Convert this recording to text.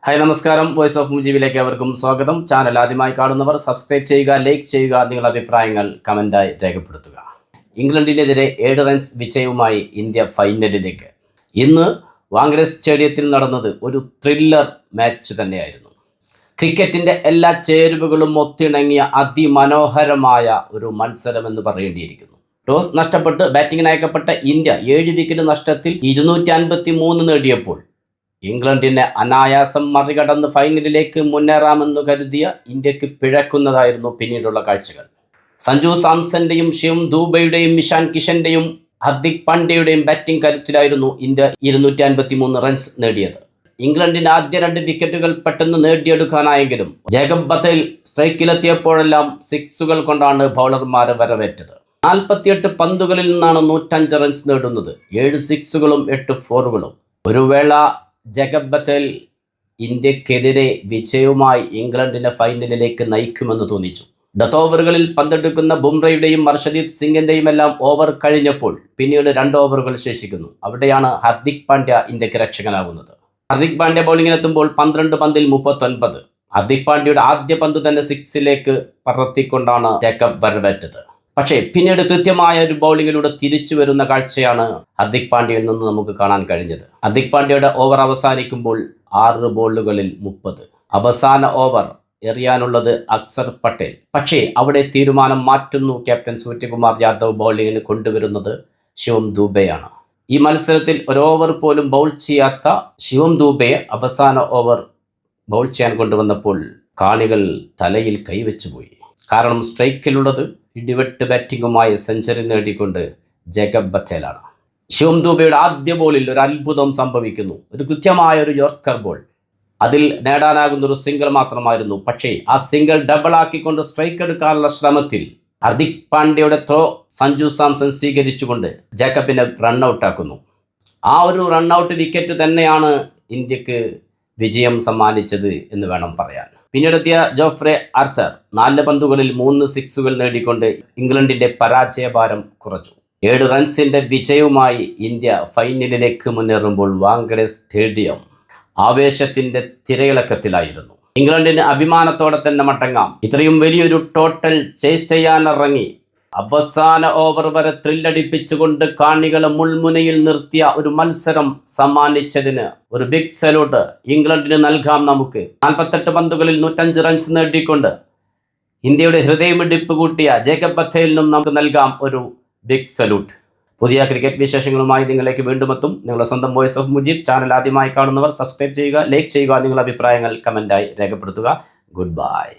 Hi നമസ്കാരം, voice of മുജീബിലേക്ക് അവർക്കും സ്വാഗതം. ചാനൽ ആദ്യമായി കാണുന്നവർ സബ്സ്ക്രൈബ് ചെയ്യുക, ലൈക്ക് ചെയ്യുക, നിങ്ങളുടെ അഭിപ്രായങ്ങൾ കമൻറ്റായി രേഖപ്പെടുത്തുക. ഇംഗ്ലണ്ടിനെതിരെ 7 റൺസ് വിജയവുമായി ഇന്ത്യ ഫൈനലിലേക്ക്. ഇന്ന് വാങ്കഡെ സ്റ്റേഡിയത്തിൽ നടന്നത് ഒരു ത്രില്ലർ മാച്ച് തന്നെയായിരുന്നു. ക്രിക്കറ്റിൻ്റെ എല്ലാ ചേരുവകളും ഒത്തിണങ്ങിയ അതിമനോഹരമായ ഒരു മത്സരമെന്ന് പറയേണ്ടിയിരിക്കുന്നു. ടോസ് നഷ്ടപ്പെട്ട് ബാറ്റിങ്ങിന് അയക്കപ്പെട്ട ഇന്ത്യ 7 വിക്കറ്റ് നഷ്ടത്തിൽ 253 നേടിയപ്പോൾ ഇംഗ്ലണ്ടിനെ അനായാസം മറികടന്ന് ഫൈനലിലേക്ക് മുന്നേറാമെന്ന് കരുതിയ ഇന്ത്യക്ക് പിഴക്കുന്നതായിരുന്നു പിന്നീടുള്ള കാഴ്ചകൾ. സഞ്ജു സാംസന്റെയും ശിവം ദൂബയുടെയും ഇഷാൻ കിഷന്റെയും ഹർദിക് പാണ്ഡ്യയുടെയും ബാറ്റിംഗ് കരുത്തിലായിരുന്നു ഇന്ത്യ 253 റൺസ് നേടിയത്. ഇംഗ്ലണ്ടിന്റെ ആദ്യ 2 വിക്കറ്റുകൾ പെട്ടെന്ന് നേടിയെടുക്കാനായെങ്കിലും ജേക്കബ് ബത്തേൽ സ്ട്രൈക്കിലെത്തിയപ്പോഴെല്ലാം സിക്സുകൾ കൊണ്ടാണ് ബൗളർമാരെ വരവേറ്റത്. 48 പന്തുകളിൽ നിന്നാണ് 105 റൺസ് നേടുന്നത്. 7 സിക്സുകളും 8 ഫോറുകളും. ഒരു വേള ജേക്കബ് ബത്തേൽ ഇന്ത്യക്കെതിരെ വിജയവുമായി ഇംഗ്ലണ്ടിനെ ഫൈനലിലേക്ക് നയിക്കുമെന്ന് തോന്നിച്ചു. ഡെത്ത് ഓവറുകളിൽ പന്തെടുക്കുന്ന ബുംറയുടെയും ഹർഷദീപ് സിംഗിന്റെയും എല്ലാം ഓവർ കഴിഞ്ഞപ്പോൾ പിന്നീട് 2 ഓവറുകൾ ശേഷിക്കുന്നു. അവിടെയാണ് ഹർദിക് പാണ്ഡ്യ ഇന്ത്യക്ക് രക്ഷകനാകുന്നത്. ഹർദിക് പാണ്ഡ്യ ബൗളിങ്ങിനെത്തുമ്പോൾ 12 പന്തിൽ 39. ഹർദിക് പാണ്ഡ്യയുടെ ആദ്യ പന്ത് തന്നെ സിക്സിലേക്ക് പറത്തിക്കൊണ്ടാണ് ജേക്കബ് വരവേറ്റത്. പക്ഷേ പിന്നീട് കൃത്യമായ ഒരു ബൗളിങ്ങിലൂടെ തിരിച്ചു വരുന്ന കാഴ്ചയാണ് ഹർദിക് പാണ്ഡ്യയിൽ നിന്ന് നമുക്ക് കാണാൻ കഴിഞ്ഞത്. ഹർദിക് പാണ്ഡ്യയുടെ ഓവർ അവസാനിക്കുമ്പോൾ 6 ബോളുകളിൽ 30. അവസാന ഓവർ എറിയാനുള്ളത് അക്സർ പട്ടേൽ. പക്ഷേ അവിടെ തീരുമാനം മാറ്റുന്നു ക്യാപ്റ്റൻ സൂര്യകുമാർ യാദവ്. ബൗളിങ്ങിന് കൊണ്ടുവരുന്നത് ശിവം ദൂബെയാണ്. ഈ മത്സരത്തിൽ ഒരു ഓവർ പോലും ബൗൾ ചെയ്യാത്ത ശിവം ദൂബയെ അവസാന ഓവർ ബൗൾ ചെയ്യാൻ കൊണ്ടുവന്നപ്പോൾ കാണികൾ തലയിൽ കൈവച്ചു പോയി. കാരണം സ്ട്രൈക്കിലുള്ളത് ഇടിവെട്ട് ബാറ്റിങ്ങുമായി സെഞ്ചുറി നേടിക്കൊണ്ട് ജേക്കബ് ബത്തേലാണ്. ശിവം ദൂബയുടെ ആദ്യ ബോളിൽ ഒരു അത്ഭുതം സംഭവിക്കുന്നു. ഒരു കൃത്യമായ ഒരു യോർക്കർ ബോൾ. അതിൽ നേടാനാകുന്ന ഒരു സിംഗിൾ മാത്രമായിരുന്നു. പക്ഷേ ആ സിംഗിൾ ഡബിൾ ആക്കിക്കൊണ്ട് സ്ട്രൈക്ക് എടുക്കാനുള്ള ശ്രമത്തിൽ ഹർദിക് പാണ്ഡ്യയുടെ ത്രോ സഞ്ജു സാംസൺ സ്വീകരിച്ചുകൊണ്ട് ജേക്കബിനെ റണ്ണൌട്ടാക്കുന്നു. ആ ഒരു റണ്ണൌട്ട് വിക്കറ്റ് തന്നെയാണ് ഇന്ത്യക്ക് വിജയം സമ്മാനിച്ചത് എന്ന് വേണം പറയാൻ. പിന്നീടെത്തിയ ജോഫ്രെ ആർച്ചർ 4 പന്തുകളിൽ 3 സിക്സുകൾ നേടിക്കൊണ്ട് ഇംഗ്ലണ്ടിന്റെ പരാജയഭാരം കുറച്ചു. 7 റൺസിന്റെ വിജയവുമായി ഇന്ത്യ ഫൈനലിലേക്ക് മുന്നേറുമ്പോൾ വാങ്കഡെ സ്റ്റേഡിയം ആവേശത്തിന്റെ തിരയിളക്കത്തിലായിരുന്നു. ഇംഗ്ലണ്ടിന് അഭിമാനത്തോടെ തന്നെ മടങ്ങാം. ഇത്രയും വലിയൊരു ടോട്ടൽ ചേസ് ചെയ്യാനിറങ്ങി അവസാന ഓവർ വരെ ത്രില്ലടിപ്പിച്ചുകൊണ്ട് കാണികളെ മുൾമുനയിൽ നിർത്തിയ ഒരു മത്സരം സമ്മാനിച്ചതിന് ഒരു ബിഗ് സല്യൂട്ട് ഇംഗ്ലണ്ടിന് നൽകാം നമുക്ക്. 48 പന്തുകളിൽ 105 റൺസ് നേടിക്കൊണ്ട് ഇന്ത്യയുടെ ഹൃദയമിടിപ്പ് കൂട്ടിയ ജേക്കബ് ബത്തേലിനും നമുക്ക് നൽകാം ഒരു ബിഗ് സല്യൂട്ട്. പുതിയ ക്രിക്കറ്റ് വിശേഷങ്ങളുമായി നിങ്ങളിലേക്ക് വീണ്ടും എത്തും. നിങ്ങളുടെ സ്വന്തം വോയിസ് ഓഫ് മുജീബ്. ചാനൽ ആദ്യമായി കാണുന്നവർ സബ്സ്ക്രൈബ് ചെയ്യുക, ലൈക്ക് ചെയ്യുക, നിങ്ങളുടെ അഭിപ്രായങ്ങൾ കമൻറ്റായി രേഖപ്പെടുത്തുക. Good bye.